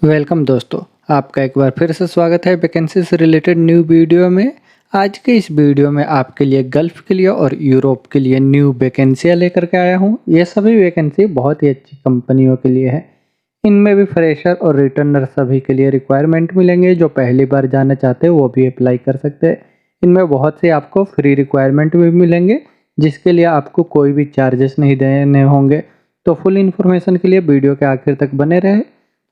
Welcome दोस्तों, आपका एक बार फिर से स्वागत है वैकेंसी से रिलेटेड न्यू वीडियो में। आज के इस वीडियो में आपके लिए गल्फ के लिए और यूरोप के लिए न्यू वैकेंसियाँ लेकर के आया हूँ। ये सभी वैकेंसी बहुत ही अच्छी कंपनियों के लिए है। इनमें भी फ्रेशर और रिटर्नर सभी के लिए रिक्वायरमेंट मिलेंगे। जो पहली बार जाना चाहते हैं वो भी अप्लाई कर सकते हैं। इनमें बहुत से आपको फ्री रिक्वायरमेंट भी मिलेंगे, जिसके लिए आपको कोई भी चार्जेस नहीं देने होंगे। तो फुल इन्फॉर्मेशन के लिए वीडियो के आखिर तक बने रहे।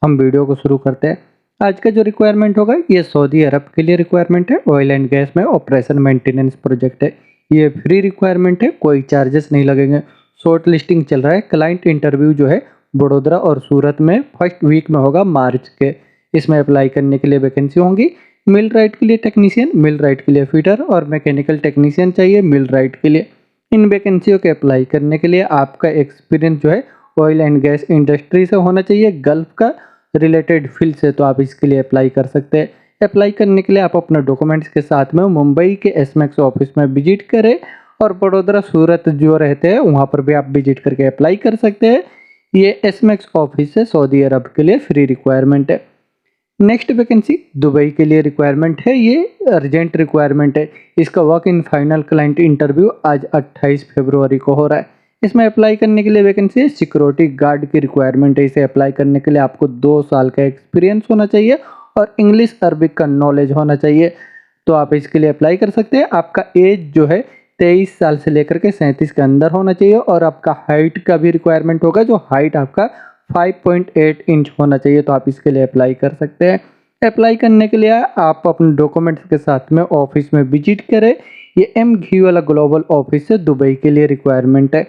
हम वीडियो को शुरू करते हैं। आज का जो रिक्वायरमेंट होगा ये सऊदी अरब के लिए रिक्वायरमेंट है। ऑयल एंड गैस में ऑपरेशन मेंटेनेंस प्रोजेक्ट है। ये फ्री रिक्वायरमेंट है, कोई चार्जेस नहीं लगेंगे। शॉर्ट लिस्टिंग चल रहा है। क्लाइंट इंटरव्यू जो है बड़ोदरा और सूरत में फर्स्ट वीक में होगा, मार्च के। इसमें अप्लाई करने के लिए वैकेंसी होंगी। मिल राइट के लिए टेक्नीशियन, मिल राइट के लिए फिटर और मैकेनिकल टेक्नीशियन चाहिए मिल राइट के लिए। इन वैकेंसियों के अप्लाई करने के लिए आपका एक्सपीरियंस जो है ऑयल एंड गैस इंडस्ट्री से होना चाहिए, गल्फ का रिलेटेड फील्ड से, तो आप इसके लिए अप्लाई कर सकते हैं। अप्लाई करने के लिए आप अपने डॉक्यूमेंट्स के साथ में मुंबई के एसमैक्स ऑफिस में विजिट करें और बड़ोदरा सूरत जो रहते हैं वहाँ पर भी आप विजिट करके अप्लाई कर सकते हैं। ये एसमैक्स ऑफिस से सऊदी अरब के लिए फ्री रिक्वायरमेंट है। नेक्स्ट वैकेंसी दुबई के लिए रिक्वायरमेंट है। ये अर्जेंट रिक्वायरमेंट है। इसका work in final client interview आज 28 फरवरी को हो रहा है। इसमें अप्लाई करने के लिए वैकेंसी है। सिक्योरिटी गार्ड की रिक्वायरमेंट है। इसे अप्लाई करने के लिए आपको 2 साल का एक्सपीरियंस होना चाहिए और इंग्लिश अरबिक का नॉलेज होना चाहिए। तो आप इसके लिए अप्लाई कर सकते हैं। आपका एज जो है 23 साल से लेकर के 37 के अंदर होना चाहिए और आपका हाइट का भी रिक्वायरमेंट होगा, जो हाइट आपका 5.8 इंच होना चाहिए। तो आप इसके लिए अप्लाई कर सकते हैं। अप्लाई करने के लिए आप अपने डॉक्यूमेंट्स के साथ में ऑफिस में विजिट करें। ये MQ वाला ग्लोबल ऑफिस है, दुबई के लिए रिक्वायरमेंट है।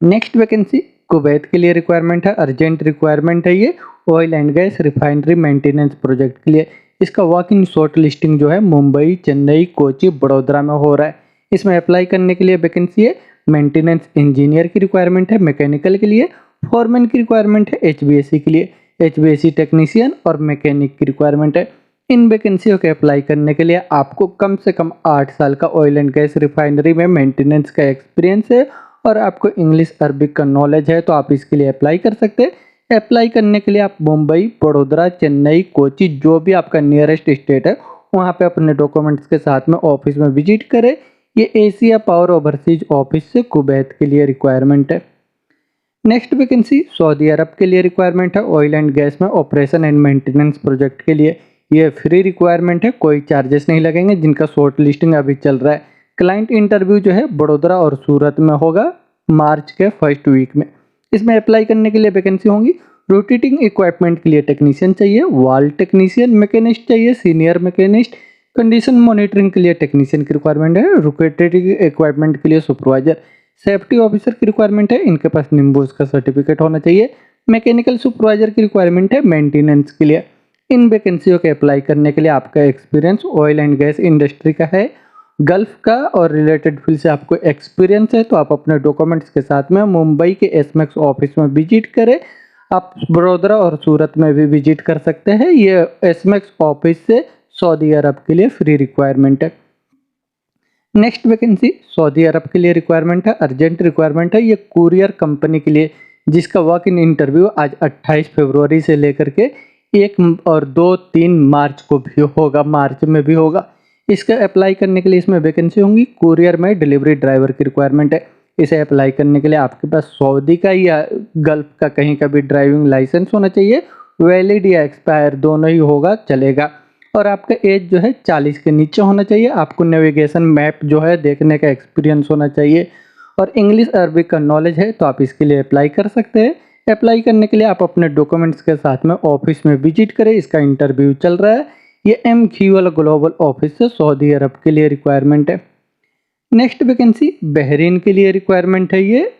नेक्स्ट वैकेंसी कुवैत के लिए रिक्वायरमेंट है। अर्जेंट रिक्वायरमेंट है ये oil and gas refinery maintenance project के लिए। इसका वर्क इन शॉर्ट लिस्टिंग जो है मुंबई, चेन्नई, कोची, बड़ोदरा में हो रहा है। इसमें अप्लाई करने के लिए वैकेंसी है। मेंटेनेंस इंजीनियर की रिक्वायरमेंट है। मैकेनिकल के लिए फॉरमैन की रिक्वायरमेंट है। HVAC के लिए HVAC टेक्नीशियन और मैकेनिक की रिक्वायरमेंट है। इन वैकेंसियों के अप्लाई करने के लिए आपको कम से कम 8 साल का ऑयल एंड गैस रिफाइनरी में मेंटेनेंस का एक्सपीरियंस है और आपको इंग्लिश अरबिक का नॉलेज है। तो आप इसके लिए अप्लाई कर सकते हैं। अप्लाई करने के लिए आप मुंबई, बड़ोदरा, चेन्नई, कोची, जो भी आपका नियरेस्ट स्टेट है वहाँ पे अपने डॉक्यूमेंट्स के साथ में ऑफिस में विजिट करें। ये एशिया पावर ओवरसीज ऑफिस से कुवैत के लिए रिक्वायरमेंट है। नेक्स्ट वैकेंसी सऊदी अरब के लिए रिक्वायरमेंट है। ऑयल एंड गैस में ऑपरेशन एंड मेंटेनेंस प्रोजेक्ट के लिए ये फ्री रिक्वायरमेंट है, कोई चार्जेस नहीं लगेंगे। जिनका शॉर्ट लिस्टिंग अभी चल रहा है। क्लाइंट इंटरव्यू जो है बड़ोदरा और सूरत में होगा, मार्च के फर्स्ट वीक में। इसमें अप्लाई करने के लिए वैकेंसी होंगी। रोटेटिंग इक्विपमेंट के लिए टेक्नीशियन चाहिए, वॉल टेक्नीशियन, मैकेनिस्ट चाहिए, सीनियर मैकेनिस्ट, कंडीशन मॉनिटरिंग के लिए टेक्नीशियन की रिक्वायरमेंट है। रोटेटिंग इक्विपमेंट के लिए सुपरवाइजर, सेफ्टी ऑफिसर की रिक्वायरमेंट है। इनके पास निम्बूस का सर्टिफिकेट होना चाहिए। मैकेनिकल सुपरवाइजर की रिक्वायरमेंट है मेंटेनेंस के लिए। इन वैकेंसियों के अप्लाई करने के लिए आपका experience oil and gas industry का है, गल्फ का और रिलेटेड फील्ड से आपको एक्सपीरियंस है। तो आप अपने डॉक्यूमेंट्स के साथ में मुंबई के एसमैक्स ऑफिस में विजिट करें। आप बड़ोदरा और सूरत में भी विजिट कर सकते हैं। ये एसमैक्स ऑफिस से सऊदी अरब के लिए फ्री रिक्वायरमेंट है। नेक्स्ट वैकेंसी सऊदी अरब के लिए रिक्वायरमेंट है। अर्जेंट रिक्वायरमेंट है। ये कुरियर कंपनी के लिए, जिसका वर्क इन इंटरव्यू आज 28 फरवरी से लेकर के 1 और 2, 3 मार्च को भी होगा, मार्च में भी होगा। इसका अप्लाई करने के लिए इसमें वैकेंसी होंगी। कुरियर में डिलीवरी ड्राइवर की रिक्वायरमेंट है। इसे अप्लाई करने के लिए आपके पास सऊदी का या गल्फ का कहीं का भी ड्राइविंग लाइसेंस होना चाहिए। वैलिड या एक्सपायर दोनों ही होगा, चलेगा। और आपका एज जो है 40 के नीचे होना चाहिए। आपको नेविगेशन मैप जो है देखने का एक्सपीरियंस होना चाहिए और इंग्लिश अरबिक का नॉलेज है। तो आप इसके लिए अप्लाई कर सकते हैं। अप्लाई करने के लिए आप अपने डॉक्यूमेंट्स के साथ में ऑफिस में विजिट करें। इसका इंटरव्यू चल रहा है। ये MQ वाला ग्लोबल ऑफिस से सऊदी अरब के लिए रिक्वायरमेंट है। नेक्स्ट वैकेंसी बहरीन के लिए रिक्वायरमेंट है। ये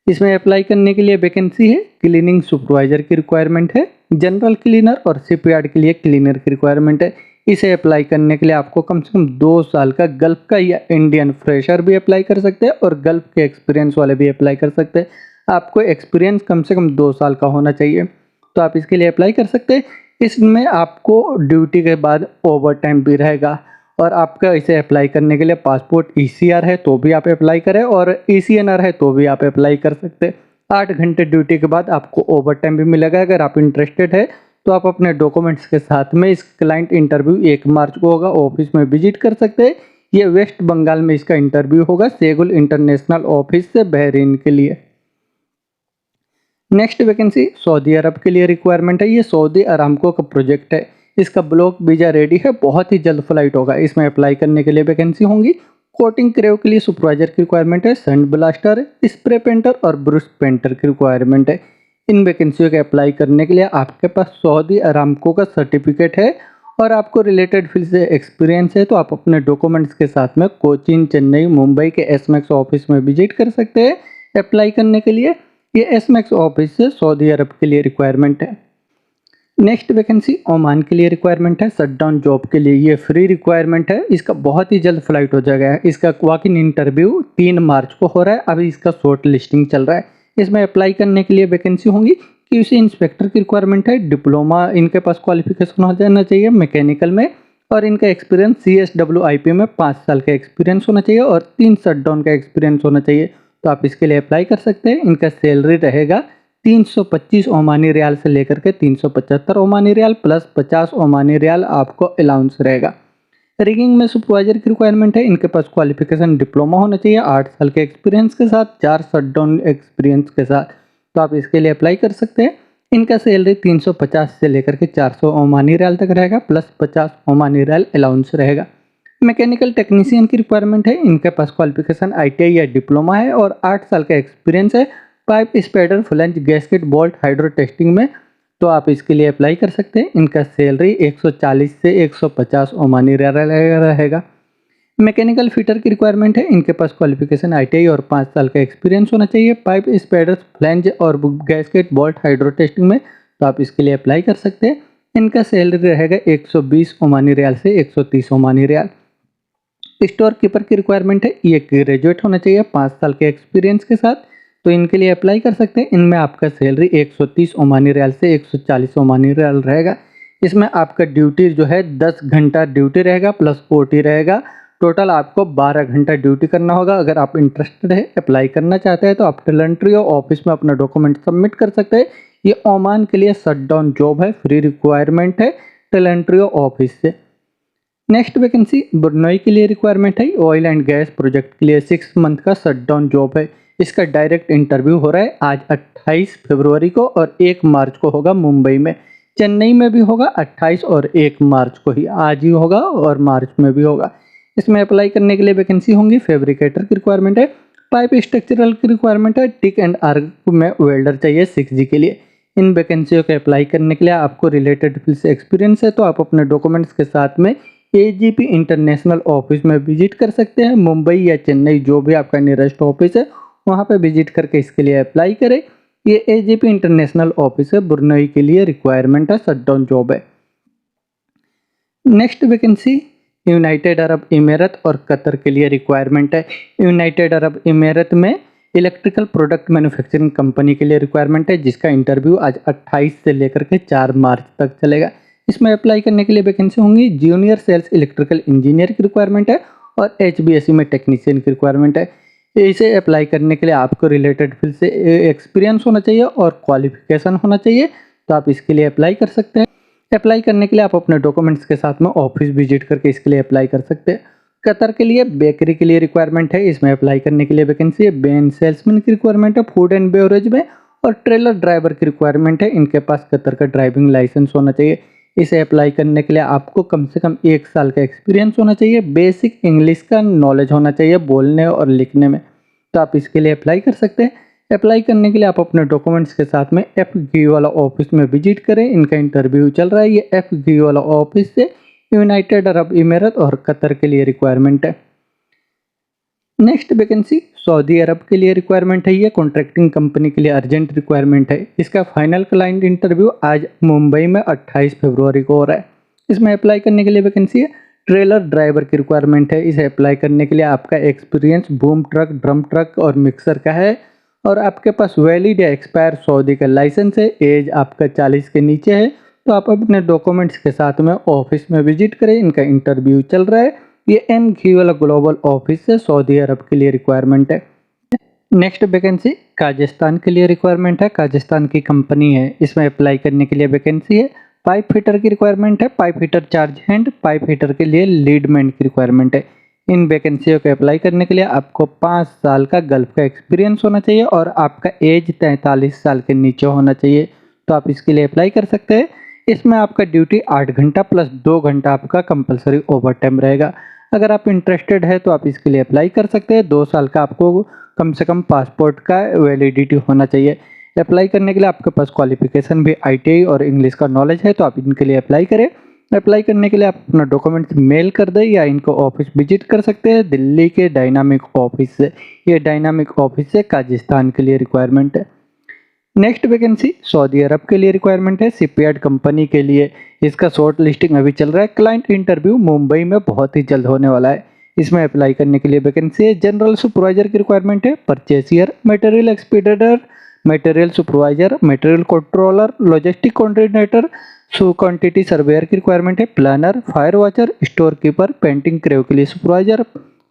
इसमें अप्लाई करने के लिए वैकेंसी है। क्लीनिंग सुपरवाइजर की रिक्वायरमेंट है। जनरल क्लीनर और शिपयार्ड के लिए क्लीनर की रिक्वायरमेंट है। इसे अप्लाई करने के लिए आपको कम से कम 2 साल का गल्फ का या इंडियन फ्रेशर भी अप्लाई कर सकते हैं और गल्फ के एक्सपीरियंस वाले भी अप्लाई कर सकते हैं। आपको एक्सपीरियंस कम से कम 2 साल का होना चाहिए। तो आप इसके लिए अप्लाई कर सकते हैं। इसमें आपको ड्यूटी के बाद ओवर टाइम भी रहेगा और आपका इसे अप्लाई करने के लिए पासपोर्ट ECR है तो भी आप अप्लाई करें और ECNR है तो भी आप अप्लाई कर सकते हैं। 8 घंटे ड्यूटी के बाद आपको ओवर टाइम भी मिलेगा। अगर आप इंटरेस्टेड है तो आप अपने डॉक्यूमेंट्स के साथ में इस क्लाइंट इंटरव्यू 1 मार्च को होगा, ऑफिस में विजिट कर सकते हैं। ये वेस्ट बंगाल में इसका इंटरव्यू होगा, सेगुल इंटरनेशनल ऑफिस से बहरीन के लिए। नेक्स्ट वैकेंसी सऊदी अरब के लिए रिक्वायरमेंट है। ये सऊदी अरामको का प्रोजेक्ट है। इसका ब्लॉक वीजा रेडी है, बहुत ही जल्द फ्लाइट होगा। इसमें अप्लाई करने के लिए वैकेंसी होंगी। कोटिंग क्रेव के लिए सुपरवाइजर की रिक्वायरमेंट है, सैंड ब्लास्टर, स्प्रे पेंटर और ब्रूस पेंटर की रिक्वायरमेंट है। इन वैकेंसियों के अप्लाई करने के लिए आपके पास सऊदी अरामको का सर्टिफिकेट है और आपको रिलेटेड फील्ड से एक्सपीरियंस है, तो आप अपने डॉक्यूमेंट्स के साथ में कोचीन, चेन्नई, मुंबई के एसमैक्स ऑफिस में विजिट कर सकते हैं अप्लाई करने के लिए। ये एसमैक्स ऑफिस से सऊदी अरब के लिए रिक्वायरमेंट है। नेक्स्ट वैकेंसी ओमान के लिए रिक्वायरमेंट है, शटडाउन जॉब के लिए। ये फ्री रिक्वायरमेंट है, इसका बहुत ही जल्द फ्लाइट हो जाएगा। इसका वॉक इन इंटरव्यू 3 मार्च को हो रहा है, अभी इसका शॉर्ट लिस्टिंग चल रहा है। इसमें अप्लाई करने के लिए वैकेंसी होंगी। QC इंस्पेक्टर की रिक्वायरमेंट है, डिप्लोमा इनके पास क्वालिफिकेशन हो जाना चाहिए मैकेनिकल में, और इनका एक्सपीरियंस CSWIP में 5 साल का एक्सपीरियंस होना चाहिए और 3 शटडाउन का एक्सपीरियंस होना चाहिए। तो आप इसके लिए अप्लाई कर सकते हैं। इनका सैलरी रहेगा 325 ओमानी रियाल से लेकर के 375 Omani riyal plus 50 Omani riyal आपको अलाउंस रहेगा। रिगिंग में सुपरवाइजर की रिक्वायरमेंट है। इनके पास क्वालिफिकेशन डिप्लोमा होना चाहिए 8 साल के एक्सपीरियंस के साथ, 4 शटडाउन एक्सपीरियंस के साथ। तो आप इसके लिए अप्लाई कर सकते हैं। इनका सैलरी 350 से लेकर के 400 ओमानी रियाल तक रहेगा प्लस 50 ओमानी रियाल अलाउंस रहेगा। मैकेनिकल टेक्नीशियन की रिक्वायरमेंट है। इनके पास क्वालिफिकेशन ITI या डिप्लोमा है और 8 साल का एक्सपीरियंस है pipe, Spader, flange, gasket, bolt, hydro testing में। तो आप इसके लिए अप्लाई कर सकते हैं। इनका सैलरी 140 से 150 ओमानी रियाल रहेगा। मैकेनिकल फिटर की रिक्वायरमेंट है। इनके पास क्वालिफिकेशन ITI और 5 साल का एक्सपीरियंस होना चाहिए पाइप, स्पैडर, फ्लैंज और गैस्केट, बोल्ट, हाइड्रो टेस्टिंग में। तो आप इसके लिए अप्लाई कर सकते हैं। इनका सैलरी रहेगा 120 ओमानी रियाल से 130 ओमानी रियाल। स्टोर कीपर की रिक्वायरमेंट है। ये ग्रेजुएट होना चाहिए 5 साल के एक्सपीरियंस के साथ। तो इनके लिए अप्लाई कर सकते हैं। इनमें आपका सैलरी 130 ओमानी रियाल से 140 ओमानी रियाल रहेगा। इसमें आपका ड्यूटी जो है 10 घंटा ड्यूटी रहेगा प्लस OT रहेगा। टोटल आपको 12 घंटा ड्यूटी करना होगा। अगर आप इंटरेस्टेड है, अप्लाई करना चाहते हैं, तो आप टैलेंट्री ऑफिस में अपना डॉक्यूमेंट सबमिट कर सकते हैं। ये ओमान के लिए शटडाउन जॉब है, फ्री रिक्वायरमेंट है टैलेंट्री ऑफिस से। नेक्स्ट वैकेंसी ब्रुनई के लिए रिक्वायरमेंट है। ऑयल एंड गैस प्रोजेक्ट के लिए 6 मंथ का शटडाउन जॉब है। इसका डायरेक्ट इंटरव्यू हो रहा है आज 28 फरवरी को और 1 मार्च को होगा मुंबई में। चेन्नई में भी होगा 28 और 1 मार्च को ही, आज ही होगा और मार्च में भी होगा। इसमें अप्लाई करने के लिए वैकेंसी होंगी। फैब्रिकेटर की रिक्वायरमेंट है, पाइप स्ट्रक्चरल की रिक्वायरमेंट है, टिक एंड आर्क में वेल्डर चाहिए 6G के लिए। इन वैकेंसियों के अप्लाई करने के लिए आपको रिलेटेड फील्ड से एक्सपीरियंस है, तो आप अपने डॉक्यूमेंट्स के साथ में AGP इंटरनेशनल ऑफिस में विजिट कर सकते हैं। मुंबई या चेन्नई जो भी आपका नियरेस्ट ऑफिस है वहाँ पे विजिट करके इसके लिए अप्लाई करें। ये AGP इंटरनेशनल ऑफिस है, ब्रुनई के लिए रिक्वायरमेंट है, शटडाउन जॉब है। नेक्स्ट वैकेंसी यूनाइटेड अरब इमारत और कतर के लिए रिक्वायरमेंट है। यूनाइटेड अरब इमारत में इलेक्ट्रिकल प्रोडक्ट मैन्युफैक्चरिंग कंपनी के लिए रिक्वायरमेंट है, जिसका इंटरव्यू आज 28 से लेकर के 4 मार्च तक चलेगा। इसमें अप्लाई करने के लिए वैकेंसी होंगी। जूनियर सेल्स इलेक्ट्रिकल इंजीनियर की रिक्वायरमेंट है और HBSE में टेक्नीशियन की रिक्वायरमेंट है। इसे अप्लाई करने के लिए आपको रिलेटेड फील्ड से एक्सपीरियंस होना चाहिए और क्वालिफिकेशन होना चाहिए। तो आप इसके लिए अप्लाई कर सकते हैं। अप्लाई करने के लिए आप अपने डॉक्यूमेंट्स के साथ में ऑफिस विजिट करके इसके लिए अप्लाई कर सकते हैं। कतर के लिए बेकरी के लिए रिक्वायरमेंट है। इसमें अप्लाई करने के लिए वैकेंसी है। बेन सेल्समैन की रिक्वायरमेंट है, फूड एंड बेवरेज में, और ट्रेलर ड्राइवर की रिक्वायरमेंट है। इनके पास कतर का ड्राइविंग लाइसेंस होना चाहिए। इसे अप्लाई करने के लिए आपको कम से कम 1 साल का एक्सपीरियंस होना चाहिए। बेसिक इंग्लिश का नॉलेज होना चाहिए बोलने और लिखने में। तो आप इसके लिए अप्लाई कर सकते हैं। अप्लाई करने के लिए आप अपने डॉक्यूमेंट्स के साथ में FG वाला ऑफिस में विजिट करें। इनका इंटरव्यू चल रहा है। ये FG वाला ऑफिस से यूनाइटेड अरब इमारत और कतर के लिए रिक्वायरमेंट है। नेक्स्ट वैकेंसी सऊदी अरब के लिए रिक्वायरमेंट है। ये कॉन्ट्रैक्टिंग कंपनी के लिए अर्जेंट रिक्वायरमेंट है। इसका फाइनल क्लाइंट इंटरव्यू आज मुंबई में 28 फरवरी को हो रहा है। इसमें अप्लाई करने के लिए वैकेंसी है। ट्रेलर ड्राइवर की रिक्वायरमेंट है। इसे अप्लाई करने के लिए आपका experience boom truck, drum truck और मिक्सर का है और आपके पास वैलिड या एक्सपायर सऊदी का लाइसेंस है। एज आपका 40 के नीचे है। तो आप अपने डॉक्यूमेंट्स के साथ में ऑफिस में विजिट करें। इनका इंटरव्यू चल रहा है। ये MG वाला ग्लोबल ऑफिस से सऊदी अरब के लिए रिक्वायरमेंट है। नेक्स्ट वैकेंसी काजाख्स्तान के लिए रिक्वायरमेंट है। काजाख्स्तान की कंपनी है। इसमें अप्लाई करने के लिए वैकेंसी है। पाइप फिटर की रिक्वायरमेंट है, pipe fitter charge hand, pipe fitter के लिए लीडमैन की रिक्वायरमेंट है। इन वैकेंसियों को अप्लाई करने के लिए आपको 5 साल का गल्फ का एक्सपीरियंस होना चाहिए और आपका एज 43 साल के नीचे होना चाहिए, तो आप इसके लिए अप्लाई कर सकते हैं। इसमें आपका ड्यूटी 8 घंटा प्लस 2 घंटा आपका कंपलसरी ओवर टाइम रहेगा। अगर आप इंटरेस्टेड है तो आप इसके लिए अप्लाई कर सकते हैं। 2 साल का आपको कम से कम पासपोर्ट का वैलिडिटी होना चाहिए। अप्लाई करने के लिए आपके पास क्वालिफिकेशन भी ITI और इंग्लिश का नॉलेज है, तो आप इनके लिए अप्लाई करें। अप्लाई करने के लिए आप अपना डॉक्यूमेंट्स मेल कर दें या इनको ऑफिस विजिट कर सकते हैं दिल्ली के डायनामिक ऑफिस से। ये डायनामिक ऑफिस से काजिस्तान के लिए रिक्वायरमेंट है। नेक्स्ट वैकेंसी सऊदी अरब के लिए रिक्वायरमेंट है, शिपयार्ड कंपनी के लिए। इसका शॉर्ट लिस्टिंग अभी चल रहा है। क्लाइंट इंटरव्यू मुंबई में बहुत ही जल्द होने वाला है। इसमें अप्लाई करने के लिए वैकेंसी है। जनरल सुपरवाइजर की रिक्वायरमेंट है, purchaser, material expediter, material supervisor, material controller, logistic coordinator, quantity surveyor की रिक्वायरमेंट है, planner, fire watcher, store keeper, painting crew के लिए सुपरवाइजर,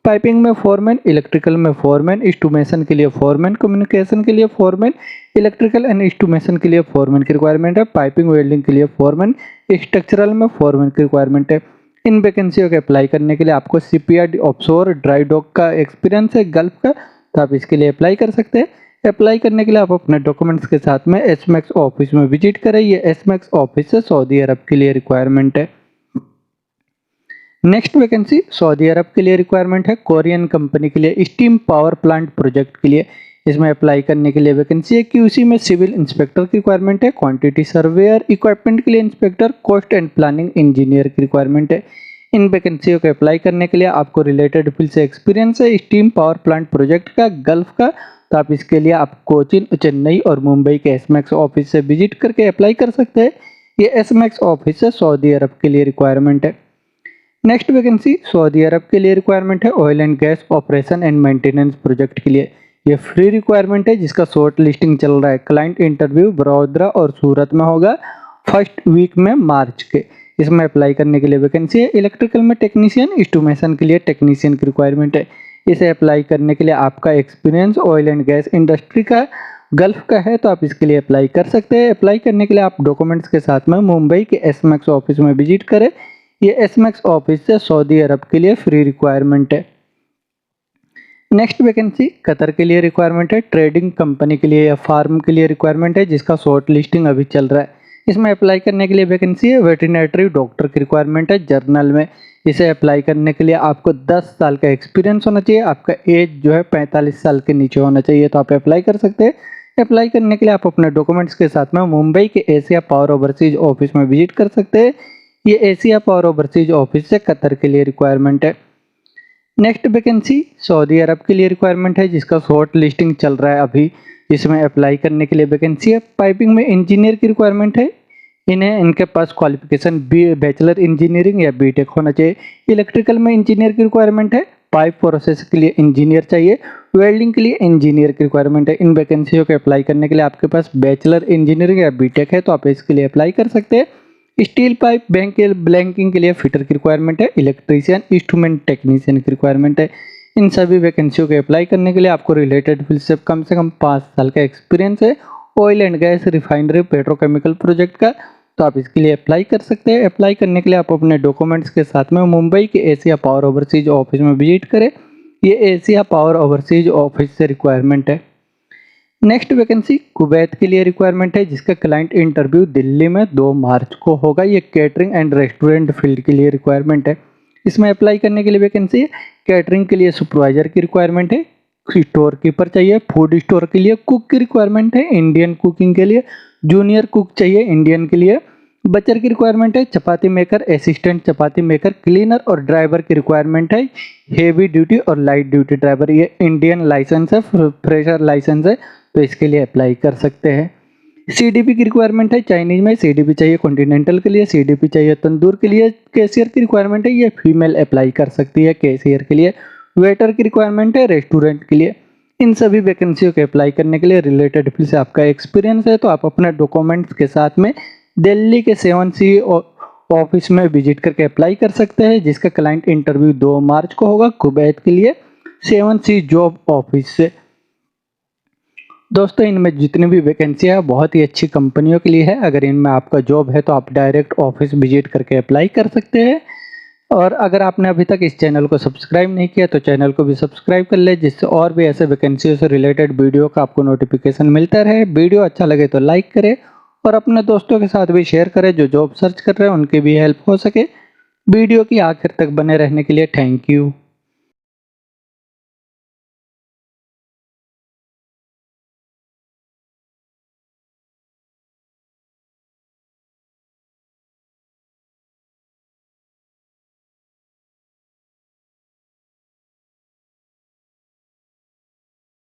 पाइपिंग में फोरमैन, इलेक्ट्रिकल में फोरमैन, इंस्ट्रूमेशन के लिए फोरमैन, कम्युनिकेशन के लिए फोरमैन, इलेक्ट्रिकल एंड इंस्ट्रूमेशन के लिए फोरमैन की रिक्वायरमेंट है, पाइपिंग वेल्डिंग के लिए फोरमैन, स्ट्रक्चरल में फोरमैन की रिक्वायरमेंट है। इन वैकेंसियों के अप्लाई करने के लिए आपको शिपयार्ड ऑफशोर ड्राई डॉक का एक्सपीरियंस है गल्फ का, तो आप इसके लिए अप्लाई कर सकते हैं। अप्लाई करने के लिए आप अपने डॉक्यूमेंट्स के साथ में SMAX ऑफिस में विजिट करें। ये SMAX ऑफिस से सऊदी अरब के लिए रिक्वायरमेंट है। नेक्स्ट वैकेंसी सऊदी अरब के लिए रिक्वायरमेंट है, कोरियन कंपनी के लिए स्टीम पावर प्लांट प्रोजेक्ट के लिए। इसमें अप्लाई करने के लिए वैकेंसी है। QC में सिविल इंस्पेक्टर की रिक्वायरमेंट है, क्वांटिटी सर्वेयर, इक्विपमेंट के लिए inspector, cost and planning engineer की रिक्वायरमेंट है। इन वैकेंसियों को अप्लाई करने के लिए आपको रिलेटेड फील्ड से एक्सपीरियंस है स्टीम पावर प्लांट प्रोजेक्ट का गल्फ का, तो आप इसके लिए आप कोचिन, चेन्नई और मुंबई के SMAX ऑफिस से विजिट करके अप्लाई कर सकते हैं। ये SMAX ऑफिस से सऊदी अरब के लिए रिक्वायरमेंट है। नेक्स्ट वैकेंसी सऊदी अरब के लिए रिक्वायरमेंट है, oil and gas operation and maintenance project के लिए। ये फ्री रिक्वायरमेंट है जिसका शॉर्ट लिस्टिंग चल रहा है। क्लाइंट इंटरव्यू बड़ोदरा और सूरत में होगा फर्स्ट वीक में मार्च के। इसमें अप्लाई करने के लिए वैकेंसी है। इलेक्ट्रिकल में टेक्नीशियन, इंस्ट्रूमेशन के लिए टेक्नीशियन की रिक्वायरमेंट है। इसे अप्लाई करने के लिए आपका experience oil and gas industry का गल्फ का है, तो आप इसके लिए अप्लाई कर सकते हैं। अप्लाई करने के लिए आप डॉक्यूमेंट्स के साथ में मुंबई के SMAX ऑफिस में विजिट करें। ये SMAX ऑफिस से सऊदी अरब के लिए फ्री रिक्वायरमेंट है। नेक्स्ट वैकेंसी कतर के लिए रिक्वायरमेंट है, ट्रेडिंग कंपनी के लिए या फार्म के लिए रिक्वायरमेंट है जिसका शॉर्ट लिस्टिंग अभी चल रहा है। इसमें अप्लाई करने के लिए वैकेंसी है। वेटरनरी डॉक्टर की रिक्वायरमेंट है जर्नल में। इसे अप्लाई करने के लिए आपको 10 साल का एक्सपीरियंस होना चाहिए। आपका एज जो है 45 साल के नीचे होना चाहिए, तो आप अप्लाई कर सकते हैं। अप्लाई करने के लिए आप अपने डॉक्यूमेंट्स के साथ में मुंबई के एशिया पावर ओवरसीज ऑफिस में विजिट कर सकते हैं। ये एशिया पावर ओवरसीज ऑफिस से कतर के लिए रिक्वायरमेंट है। नेक्स्ट वैकेंसी सऊदी अरब के लिए रिक्वायरमेंट है जिसका शॉर्ट लिस्टिंग चल रहा है अभी। इसमें अप्लाई करने के लिए वैकेंसी है। पाइपिंग में इंजीनियर की रिक्वायरमेंट है। इनके पास क्वालिफिकेशन बैचलर इंजीनियरिंग या BTech होना चाहिए। इलेक्ट्रिकल में इंजीनियर की रिक्वायरमेंट है। पाइप प्रोसेस के लिए इंजीनियर चाहिए। वेल्डिंग के लिए इंजीनियर की रिक्वायरमेंट है। इन वैकेंसियों को अप्लाई करने के लिए आपके पास बैचलर इंजीनियरिंग या BTech है, तो आप इसके लिए अप्लाई कर सकते हैं। स्टील पाइप ब्लैंकिंग के लिए फिटर की रिक्वायरमेंट है। इलेक्ट्रीशियन, इंस्ट्रूमेंट टेक्नीशियन की रिक्वायरमेंट है। इन सभी वैकेंसियों को अप्लाई करने के लिए आपको रिलेटेड फील्ड से कम 5 साल का एक्सपीरियंस है। Oil and gas, refinery, petrochemical project का, तो आप इसके लिए अप्लाई कर सकते हैं। अप्लाई करने के लिए आप अपने डॉक्यूमेंट्स के साथ में मुंबई के एशिया पावर ओवरसीज ऑफिस में विजिट करें। ये एशिया पावर ओवरसीज ऑफिस से रिक्वायरमेंट है। नेक्स्ट वैकेंसी कुवैत के लिए रिक्वायरमेंट है जिसका क्लाइंट इंटरव्यू दिल्ली में 2 मार्च को होगा। ये कैटरिंग एंड रेस्टोरेंट फील्ड के लिए रिक्वायरमेंट है। इसमें अप्लाई करने के लिए वैकेंसी है। कैटरिंग के लिए सुपरवाइजर की रिक्वायरमेंट है। स्टोर कीपर चाहिए। फूड स्टोर के लिए कुक की रिक्वायरमेंट है। इंडियन कुकिंग के लिए जूनियर कुक चाहिए इंडियन के लिए। बचर की रिक्वायरमेंट है। चपाती मेकर, असिस्टेंट चपाती मेकर, क्लीनर और ड्राइवर की रिक्वायरमेंट है। हेवी ड्यूटी और लाइट ड्यूटी ड्राइवर। ये इंडियन लाइसेंस है, फ्रेशर लाइसेंस है, तो इसके लिए अप्लाई कर सकते हैं। CDP की रिक्वायरमेंट है। चाइनीज में CDP चाहिए। कॉन्टिनेंटल के लिए CDP चाहिए। तंदूर के लिए कैशियर की रिक्वायरमेंट है। ये फीमेल अप्लाई कर सकती है कैशियर के लिए। वेटर की रिक्वायरमेंट है रेस्टोरेंट के लिए। इन सभी वैकेंसियों के अप्लाई करने के लिए रिलेटेड फील्ड से आपका एक्सपीरियंस है, तो आप अपने डॉक्यूमेंट्स के साथ में दिल्ली के 7C ऑफिस में विजिट करके अप्लाई कर सकते हैं जिसका क्लाइंट इंटरव्यू 2 मार्च को होगा कुवैत के लिए 7C जॉब ऑफिस से। दोस्तों इनमें जितनी भी वैकेंसी है बहुत ही अच्छी कंपनियों के लिए है। अगर इनमें आपका जॉब है तो आप डायरेक्ट ऑफिस विजिट करके अप्लाई कर सकते हैं। और अगर आपने अभी तक इस चैनल को सब्सक्राइब नहीं किया तो चैनल को भी सब्सक्राइब कर ले, जिससे और भी ऐसे वैकेंसियों से रिलेटेड वीडियो का आपको नोटिफिकेशन मिलता रहे। वीडियो अच्छा लगे तो लाइक करें और अपने दोस्तों के साथ भी शेयर करें जो जॉब सर्च कर रहे हैं, उनकी भी हेल्प हो सके। वीडियो की आखिर तक बने रहने के लिए थैंक यू।